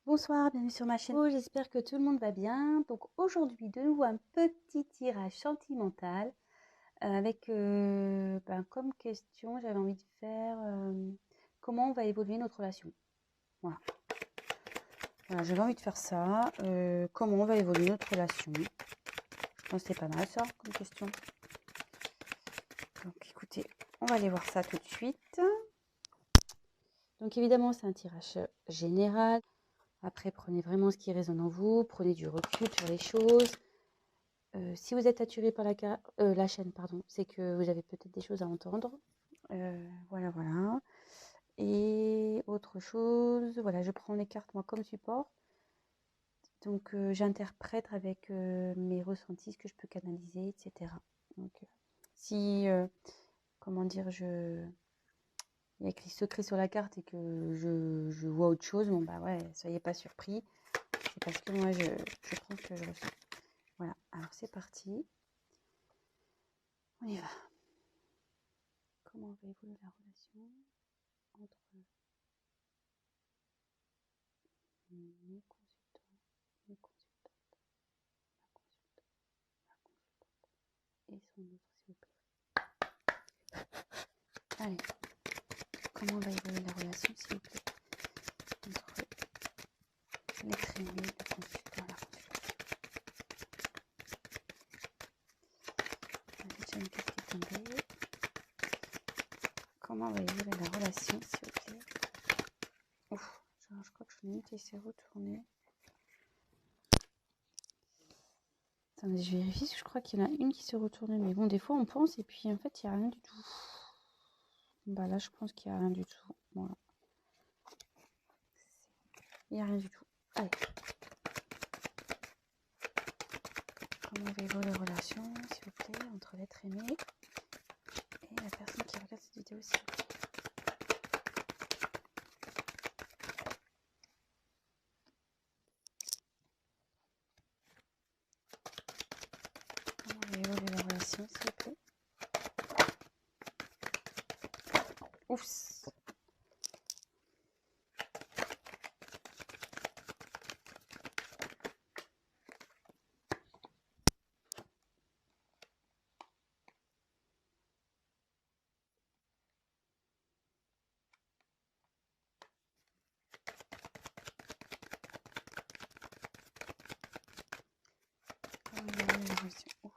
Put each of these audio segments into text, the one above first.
Bonsoir, bienvenue sur ma chaîne. J'espère que tout le monde va bien. Donc aujourd'hui, de nouveau un petit tirage sentimental avec comme question, j'avais envie de faire comment va évoluer notre relation. Voilà, j'avais envie de faire ça. Comment va évoluer notre relation. Je pense que c'est pas mal ça comme question. Donc écoutez, on va aller voir ça tout de suite. Donc évidemment, c'est un tirage général. Après, prenez vraiment ce qui résonne en vous, prenez du recul sur les choses. Si vous êtes attiré par la chaîne, pardon, c'est que vous avez peut-être des choses à entendre. Voilà, voilà. Et autre chose, voilà, je prends les cartes moi comme support. Donc j'interprète avec mes ressentis, ce que je peux canaliser, etc. Donc si, comment dire, il y a écrit secret sur la carte et que je vois autre chose, bon bah ouais, soyez pas surpris. C'est parce que moi je prends ce que je ressens. Voilà, alors c'est parti. On y va. Comment va évoluer la relation entre mes consultants, mes consultantes, ma consultante et son autre, s'il vous plaît. Allez, comment va évoluer la relation, s'il vous plaît, entre l'être aimé, le consultant et la consultation. J'ai déjà une carte qui est tombée. Comment va évoluer la relation, s'il vous plaît. Ouf, je crois que j'en ai une qui s'est retournée. Attendez, je vérifie, je crois qu'il y en a une qui s'est retournée. Mais bon, des fois on pense et puis en fait il n'y a rien du tout. Bah là je pense qu'il n'y a rien du tout. Voilà. Il n'y a rien du tout. Allez. Comment va évoluer la relation, s'il vous plaît, entre l'être aimé et la personne qui regarde cette vidéo, s'il vous plaît. Comment va évoluer la relation, s'il vous plaît. Ouf. Comment va évoluer la relation. Ouf.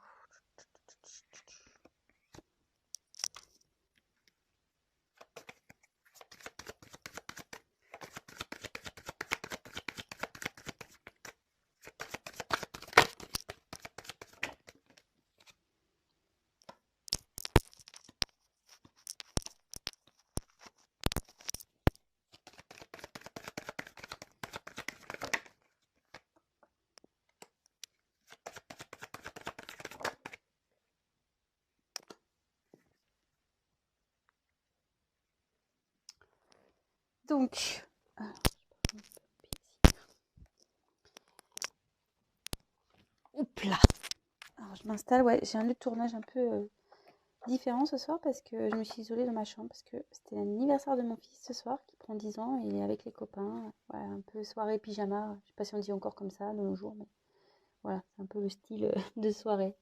Donc, hop là. Alors je m'installe, ouais, j'ai un lieu de tournage un peu différent ce soir parce que je me suis isolée dans ma chambre parce que c'était l'anniversaire de mon fils ce soir qui prend 10 ans et il est avec les copains. Ouais, un peu soirée pyjama, je sais pas si on dit encore comme ça de nos jours, mais voilà, c'est un peu le style de soirée.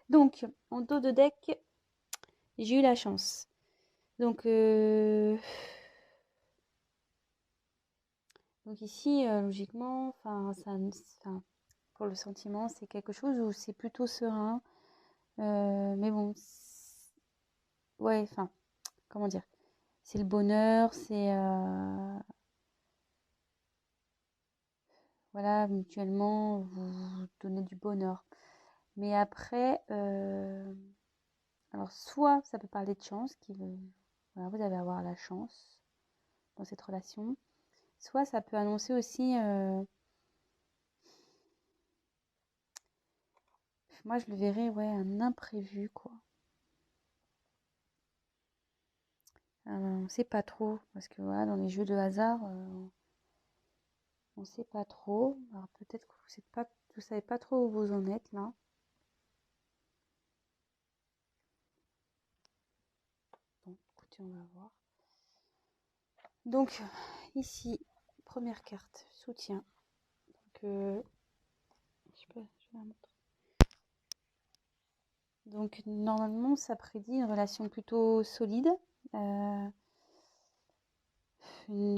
Donc, en dos de deck, j'ai eu la chance. Donc, ici, logiquement, pour le sentiment, c'est quelque chose où c'est plutôt serein. Mais bon, ouais, enfin, comment dire? C'est le bonheur, c'est voilà, mutuellement, vous vous donnez du bonheur. Mais après, alors soit ça peut parler de chance, voilà, vous allez avoir la chance dans cette relation. Soit ça peut annoncer aussi, moi je le verrais, ouais, un imprévu, quoi. On sait pas trop, parce que voilà, dans les jeux de hasard, on sait pas trop. Alors peut-être que vous savez pas trop où vous en êtes là. Bon, écoutez, on va voir. Donc ici, première carte, soutien. Donc, je sais pas, je vais la montrer. Donc normalement, ça prédit une relation plutôt solide, une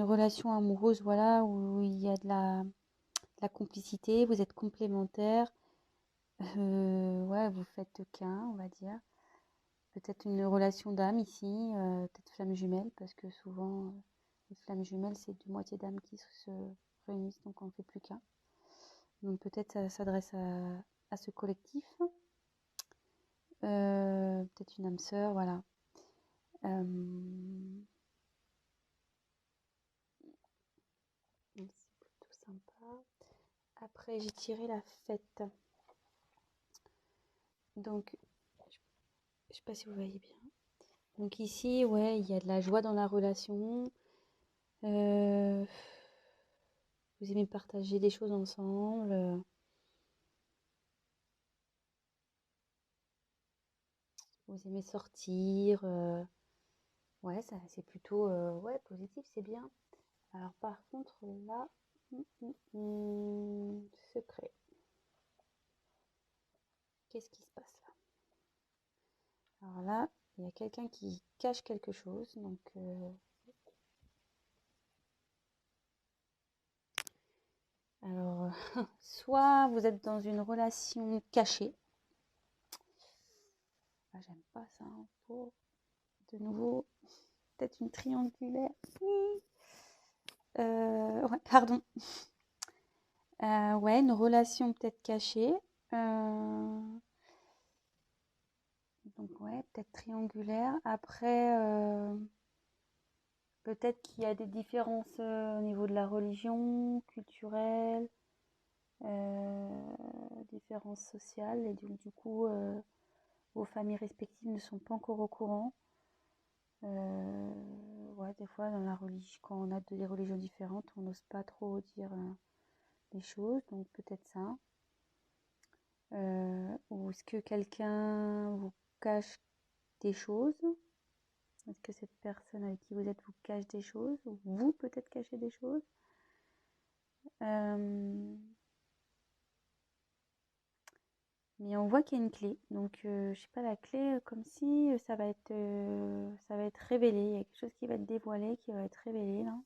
relation amoureuse, voilà, où il y a de la complicité, vous êtes complémentaires, ouais, vous faites qu'un, on va dire. Peut-être une relation d'âme ici, peut-être flamme jumelle, parce que souvent, les flammes jumelles, c'est deux moitiés d'âme qui se réunissent, donc on ne fait plus qu'un. Donc peut-être ça s'adresse à ce collectif. Peut-être une âme sœur, voilà. C'est plutôt sympa. Après, j'ai tiré la fête. Donc, je sais pas si vous voyez bien. Donc ici, ouais, il y a de la joie dans la relation. Vous aimez partager des choses ensemble. Vous aimez sortir. Ouais, ça, c'est plutôt ouais, positif, c'est bien. Alors par contre, là, secret. Qu'est-ce qui se passe là? Alors là, il y a quelqu'un qui cache quelque chose. Donc, alors, soit vous êtes dans une relation cachée. Ah, j'aime pas ça. Pour de nouveau, peut-être une triangulaire. Ouais, pardon. Ouais, une relation peut-être cachée. Donc ouais, peut-être triangulaire. Après, peut-être qu'il y a des différences au niveau de la religion, culturelle, différences sociales. Et donc du coup, vos familles respectives ne sont pas encore au courant. Ouais, des fois, dans la religion, quand on a des religions différentes, on n'ose pas trop dire les choses, donc peut-être ça. Ou est-ce que quelqu'un vous cache des choses? Est-ce que cette personne avec qui vous êtes vous cache des choses? Ou vous peut-être cachez des choses? Mais on voit qu'il y a une clé. Donc, je sais pas, la clé, comme si ça va être révélé. Il y a quelque chose qui va être dévoilé, qui va être révélé là.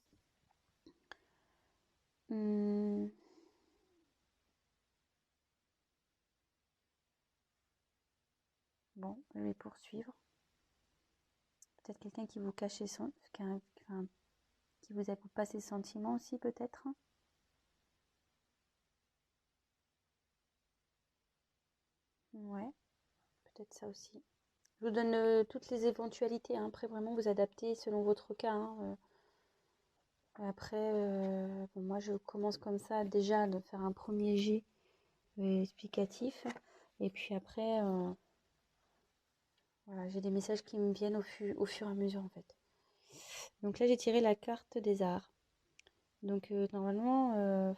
Bon, je vais poursuivre. Peut-être quelqu'un qui vous cache qui vous avoue pas ses sentiments aussi, peut-être. Ouais, peut-être ça aussi. Je vous donne toutes les éventualités, hein. Après, vraiment, vous adaptez selon votre cas, hein. Après, bon, moi, je commence comme ça, déjà, de faire un premier jet explicatif. Et puis après, voilà, j'ai des messages qui me viennent au fur et à mesure, en fait. Donc là, j'ai tiré la carte des arts. Donc, normalement,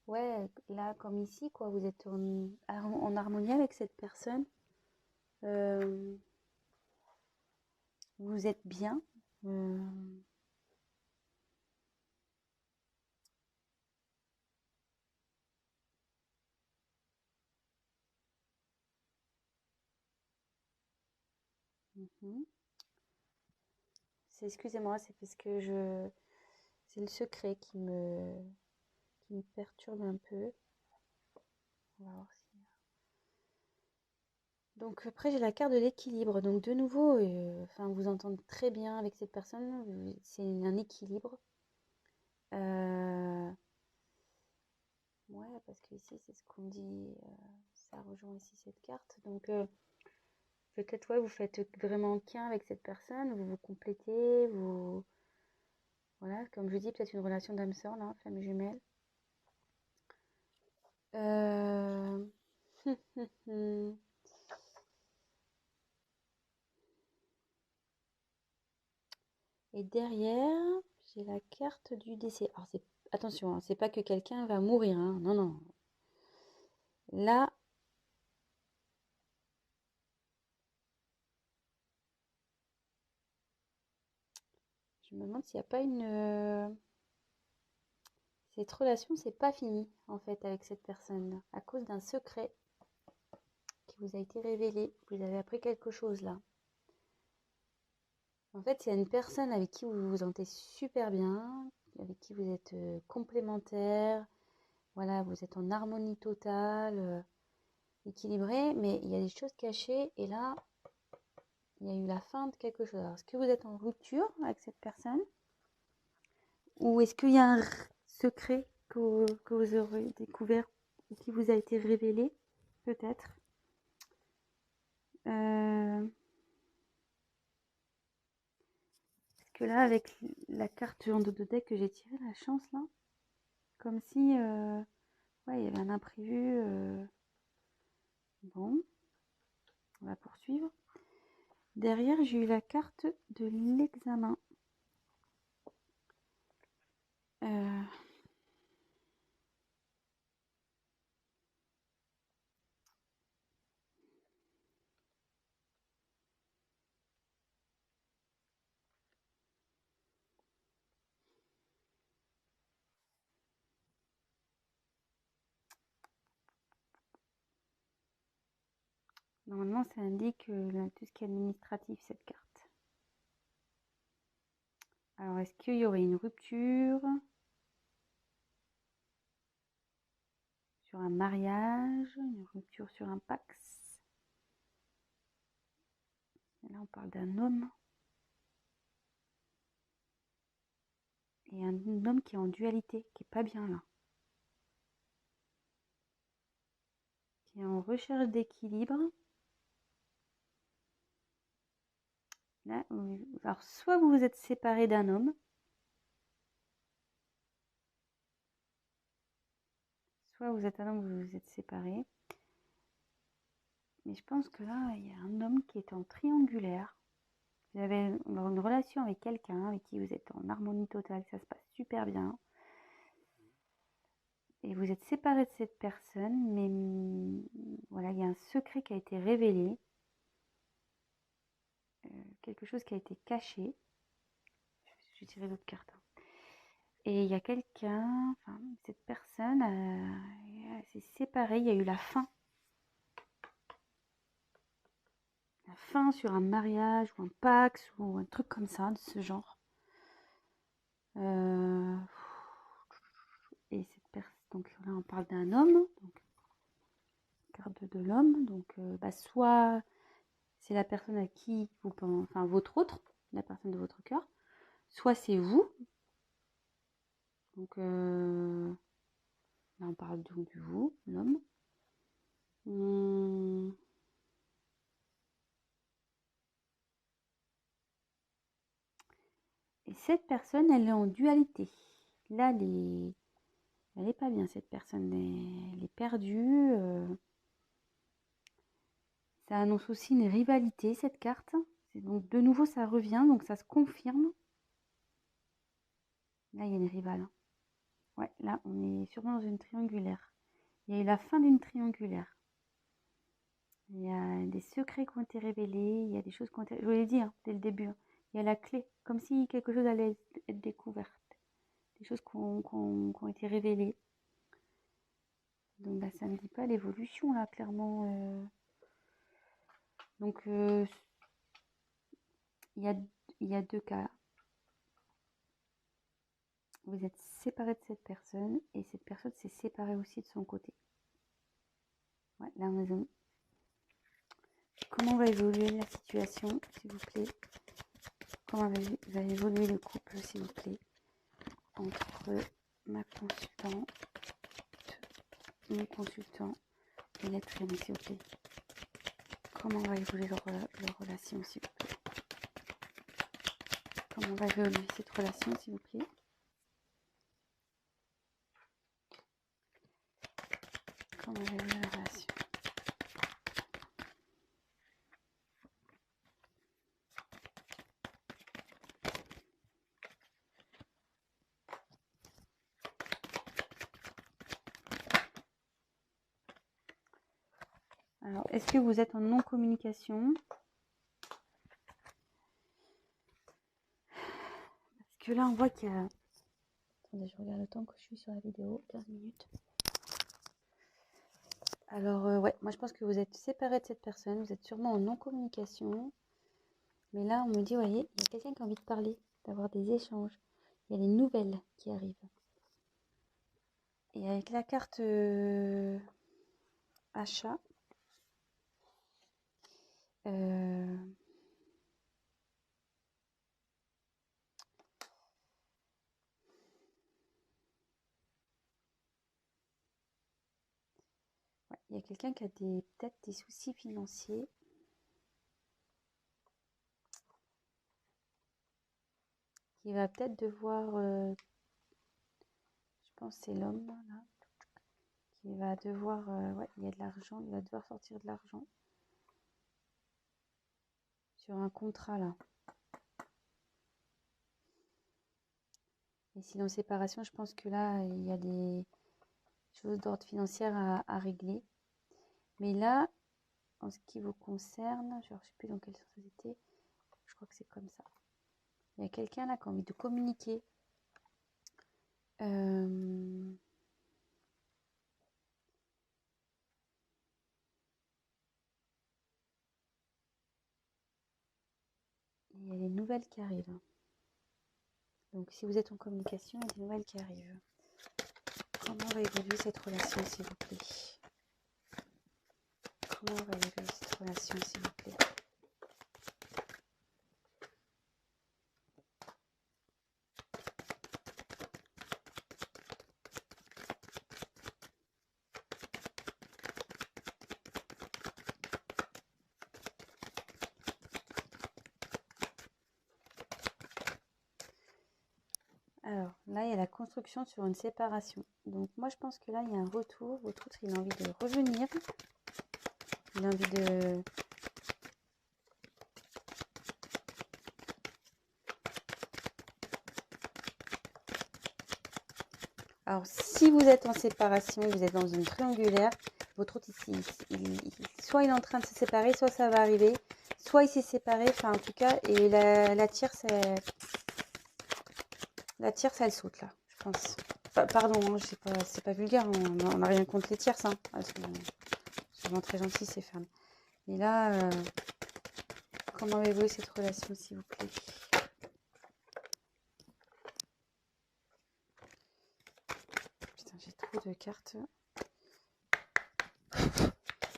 ouais, là, comme ici, quoi, vous êtes en harmonie avec cette personne. Vous êtes bien. Mhm. Excusez-moi, c'est parce que c'est le secret qui me perturbe un peu. On va voir si... Donc après j'ai la carte de l'équilibre. Donc de nouveau, enfin vous entendez très bien avec cette personne. C'est un équilibre. Ouais, parce que ici c'est ce qu'on dit. Ça rejoint ici cette carte. Donc peut-être ouais, vous faites vraiment qu'un avec cette personne. Vous vous complétez. Voilà, comme je dis, peut-être une relation d'âme sœur là, flamme jumelle. Euh... Et derrière, j'ai la carte du décès. Alors, attention, hein, c'est pas que quelqu'un va mourir, hein. Non, non. Là, je me demande s'il n'y a pas une... cette relation, c'est pas fini en fait avec cette personne à cause d'un secret qui vous a été révélé. Vous avez appris quelque chose là. En fait, il y a une personne avec qui vous vous entendez super bien, avec qui vous êtes complémentaires. Voilà, vous êtes en harmonie totale, équilibré, mais il y a des choses cachées et là, il y a eu la fin de quelque chose. Alors, est-ce que vous êtes en rupture avec cette personne? Ou est-ce qu'il y a un secret que vous aurez découvert ou qui vous a été révélé? Peut-être. Parce que là, avec la carte en dos de deck que j'ai tirée, la chance, là, comme si ouais, il y avait un imprévu. Bon, on va poursuivre. Derrière, j'ai eu la carte de l'examen. Normalement, ça indique tout ce qui est administratif, cette carte. Alors, est-ce qu'il y aurait une rupture sur un mariage, une rupture sur un pax? Et là, on parle d'un homme. Et un homme qui est en dualité, qui est pas bien là. Qui est en recherche d'équilibre. Là, alors, soit vous vous êtes séparé d'un homme, soit vous êtes un homme, vous vous êtes séparé. Mais je pense que là, il y a un homme qui est en triangulaire. Vous avez une relation avec quelqu'un avec qui vous êtes en harmonie totale, ça se passe super bien. Et vous êtes séparé de cette personne, mais voilà, il y a un secret qui a été révélé. Quelque chose qui a été caché. Je vais tirer l'autre carte. Et il y a quelqu'un, enfin, cette personne s'est séparée, il y a eu la fin. La fin sur un mariage ou un pax ou un truc comme ça, de ce genre. Et cette personne, donc là on parle d'un homme, donc carte de l'homme, donc soit c'est la personne à qui vous pensez, enfin votre autre, la personne de votre cœur, soit c'est vous. Donc là on parle donc du vous, l'homme. Et cette personne, elle est en dualité. Là, elle est pas bien, cette personne. Elle est perdue. Ça annonce aussi une rivalité, cette carte. Donc, de nouveau, ça revient, donc ça se confirme. Là, il y a une rivale. Ouais, là, on est sûrement dans une triangulaire. Il y a eu la fin d'une triangulaire. Il y a des secrets qui ont été révélés. Il y a des choses qui ont été... Je vous l'ai dit dès le début. Il y a la clé, comme si quelque chose allait être découverte. Des choses qui ont été révélées. Donc, ça ne dit pas l'évolution, là, clairement. Donc, il y a deux cas. Vous êtes séparé de cette personne et cette personne s'est séparée aussi de son côté. Ouais, là, comment va évoluer la situation, s'il vous plaît? Comment va évoluer le couple, s'il vous plaît, entre ma consultante, mon consultant et l'être aimé, s'il vous plaît? Comment va évoluer leur relation, s'il vous plaît? Comment va évoluer cette relation, s'il vous plaît? Comment va évoluer la relation? Alors, est-ce que vous êtes en non-communication? Parce que là, on voit qu'il y a Attendez, je regarde le temps que je suis sur la vidéo, 15 minutes. Alors, ouais, moi je pense que vous êtes séparés de cette personne, vous êtes sûrement en non-communication. Mais là, on me dit, voyez, il y a quelqu'un qui a envie de parler, d'avoir des échanges. Il y a des nouvelles qui arrivent. Et avec la carte achat, ouais, il y a quelqu'un qui a peut-être des soucis financiers. Qui va peut-être devoir, je pense que c'est l'homme là, qui va devoir, ouais, il y a de l'argent, il va devoir sortir de l'argent sur un contrat là. Et sinon, séparation, je pense que là, il y a des choses d'ordre financier à régler. Mais là, en ce qui vous concerne, je ne sais plus dans quelle société, je crois que c'est comme ça. Il y a quelqu'un là qui a envie de communiquer. Il y a des nouvelles qui arrivent. Donc, si vous êtes en communication, il y a des nouvelles qui arrivent. Comment va évoluer cette relation, s'il vous plaît? Comment va évoluer cette relation, s'il vous plaît? Alors, là, il y a la construction sur une séparation. Donc, moi, je pense que là, il y a un retour. Votre autre, il a envie de revenir. Il a envie de... Alors, si vous êtes en séparation, vous êtes dans une triangulaire, votre autre ici, soit il est en train de se séparer, soit ça va arriver, soit il s'est séparé, enfin en tout cas, et la tierce, elle saute là, je pense. Pardon, hein, c'est pas vulgaire, on n'a rien contre les tierces, hein, parce que c'est vraiment très gentil ces femmes. Mais là, comment évolue cette relation, s'il vous plaît? Putain, j'ai trop de cartes.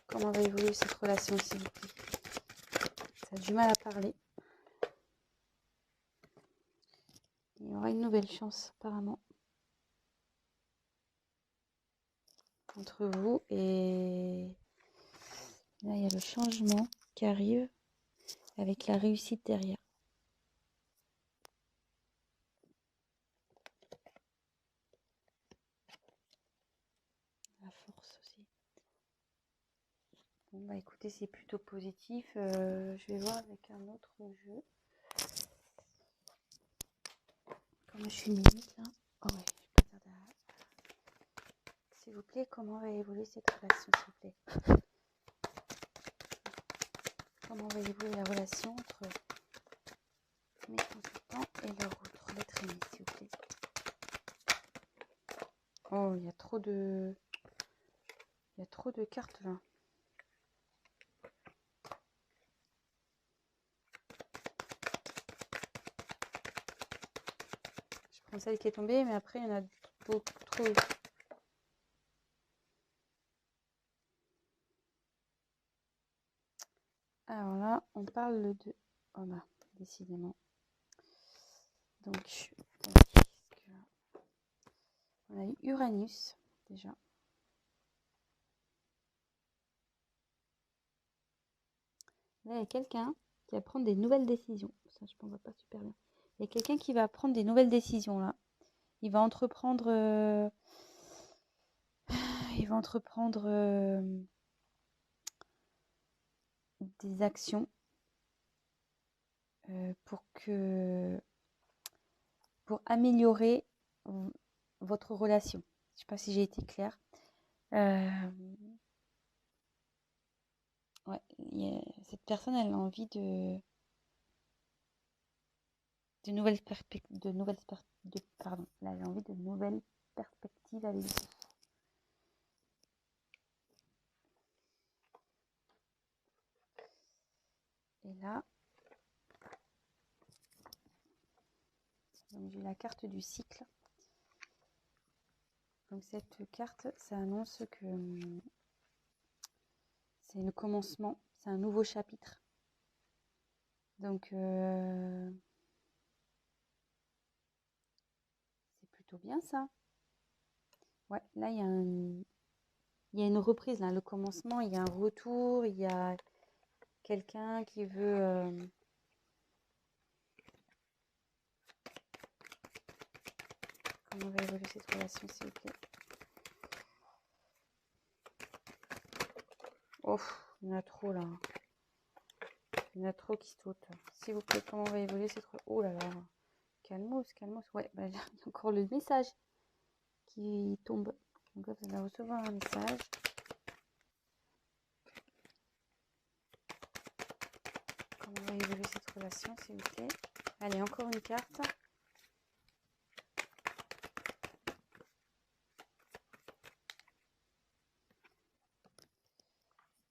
Comment va évoluer cette relation, s'il vous plaît? Ça a du mal à parler. Il y aura une nouvelle chance, apparemment, entre vous. Et là, il y a le changement qui arrive avec la réussite derrière. La force aussi. Bon, bah écoutez, c'est plutôt positif. Je vais voir avec un autre jeu. Comme je suis limite là. Oh ouais, je peux dire s'il vous plaît, comment va évoluer cette relation, s'il vous plaît? Comment va évoluer la relation entre mes consultants et leur autre lettre aimée, s'il vous plaît? Oh, il y a trop de... Il y a trop de cartes là. Je prends celle qui est tombée, mais après il y en a beaucoup trop. Alors là, on parle de... Oh bah, décidément. Donc, on a eu Uranus, déjà. Là, il y a quelqu'un qui va prendre des nouvelles décisions. Ça, je pense, va pas super bien. Il y a quelqu'un qui va prendre des nouvelles décisions, là. Il va entreprendre... il va entreprendre des actions pour améliorer votre relation. Je ne sais pas si j'ai été claire. Ouais, cette personne, elle a envie de... de nouvelles perspectives, pardon, là j'ai envie de nouvelles perspectives avec vous. Et là, donc j'ai la carte du cycle. Donc cette carte, ça annonce que c'est le commencement, c'est un nouveau chapitre. Donc c'est plutôt bien ça. Ouais, là il y a une reprise, là, le commencement, il y a un retour, il y a quelqu'un qui veut... Comment va évoluer cette relation, s'il vous plaît? Oh, il y en a trop là. Il y en a trop qui sautent. S'il vous plaît, comment va évoluer cette relation? Oh là là. Calmos, calmos. Ouais, bah, il y a encore le message qui tombe. Donc là, vous allez recevoir un message. Comment va évoluer cette relation, s'il vous plaît? Allez, encore une carte.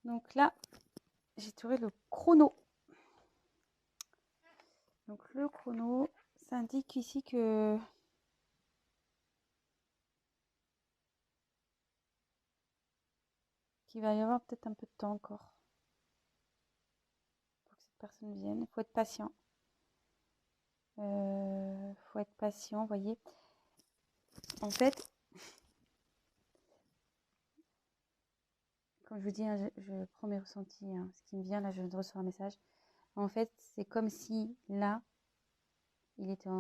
Donc là, j'ai tiré le chrono. Donc le chrono, ça indique ici que qu'il va y avoir peut-être un peu de temps encore pour que cette personne vienne. Il faut être patient. Faut être patient, vous voyez. En fait, comme je vous dis, hein, je prends mes ressentis, hein, ce qui me vient, là je viens de recevoir un message. En fait, c'est comme si là, il était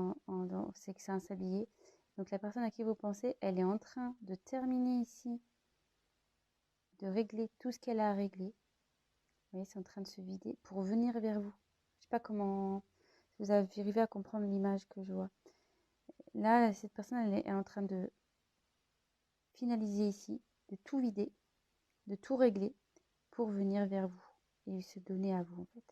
c'est que c'est un sablier. Donc la personne à qui vous pensez, elle est en train de terminer ici, de régler tout ce qu'elle a à régler. Vous voyez, c'est en train de se vider pour venir vers vous. Je sais pas comment vous arrivez à comprendre l'image que je vois. Là, cette personne, elle est en train de finaliser ici, de tout vider, de tout régler pour venir vers vous et se donner à vous en fait.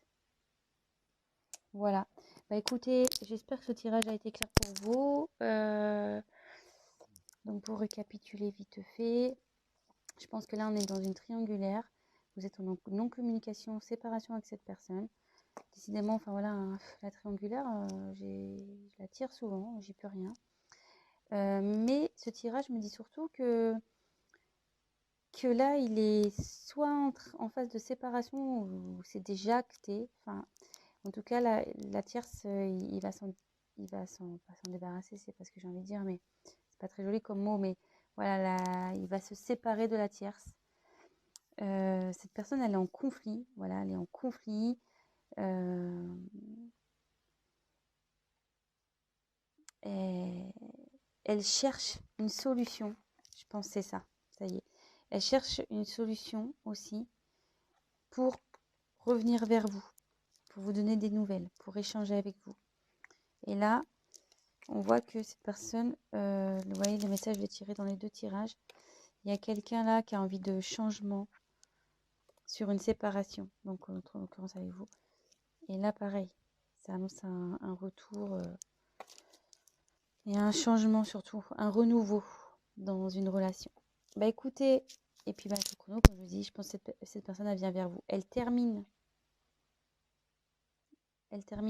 Voilà. Bah écoutez, j'espère que ce tirage a été clair pour vous. Donc pour récapituler vite fait, je pense que là on est dans une triangulaire. Vous êtes en non-communication, séparation avec cette personne. Décidément, enfin voilà, hein, la triangulaire, je la tire souvent, j'y peux rien. Mais ce tirage me dit surtout que là, il est soit en phase de séparation ou c'est déjà acté. Enfin, en tout cas, la tierce, il va pas s'en débarrasser, c'est pas ce que j'ai envie de dire, mais c'est pas très joli comme mot, mais voilà, il va se séparer de la tierce. Cette personne, elle est en conflit, voilà, elle est en conflit. Elle cherche une solution, je pense que c'est ça, ça y est. Elle cherche une solution aussi pour revenir vers vous, pour vous donner des nouvelles, pour échanger avec vous. Et là, on voit que cette personne, vous voyez, le message est tiré dans les deux tirages. Il y a quelqu'un là qui a envie de changement sur une séparation, donc en l'occurrence avec vous. Et là, pareil, ça annonce un retour et un changement surtout, un renouveau dans une relation. Bah écoutez, et puis bah, le chrono, comme je vous dis, je pense que cette personne, elle vient vers vous. Elle termine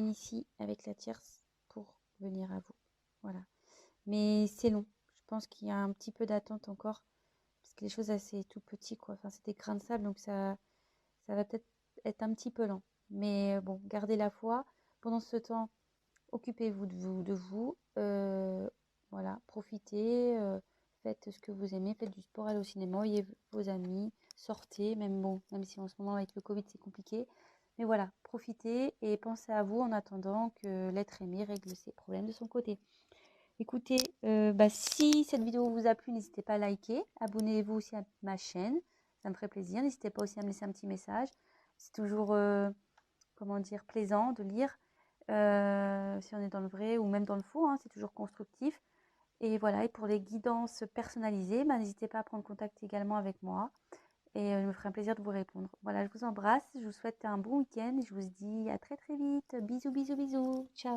ici avec la tierce pour venir à vous. Voilà. Mais c'est long. Je pense qu'il y a un petit peu d'attente encore. Parce que les choses, c'est tout petit, quoi. Enfin, c'est des grains de sable, donc ça va peut-être être un petit peu lent. Mais bon, gardez la foi. Pendant ce temps, occupez-vous de vous. Voilà, profitez. Faites ce que vous aimez. Faites du sport, allez au cinéma, voyez vos amis. Sortez, même si en ce moment, avec le Covid, c'est compliqué. Mais voilà, profitez et pensez à vous en attendant que l'être aimé règle ses problèmes de son côté. Écoutez, si cette vidéo vous a plu, n'hésitez pas à liker. Abonnez-vous aussi à ma chaîne. Ça me ferait plaisir. N'hésitez pas aussi à me laisser un petit message. C'est toujours, comment dire, plaisant de lire. Si on est dans le vrai ou même dans le faux, hein, c'est toujours constructif. Et voilà, et pour les guidances personnalisées, n'hésitez pas à prendre contact également avec moi. Et je me ferai un plaisir de vous répondre. Voilà, je vous embrasse. Je vous souhaite un bon week-end. Je vous dis à très très vite. Bisous, bisous, bisous. Ciao.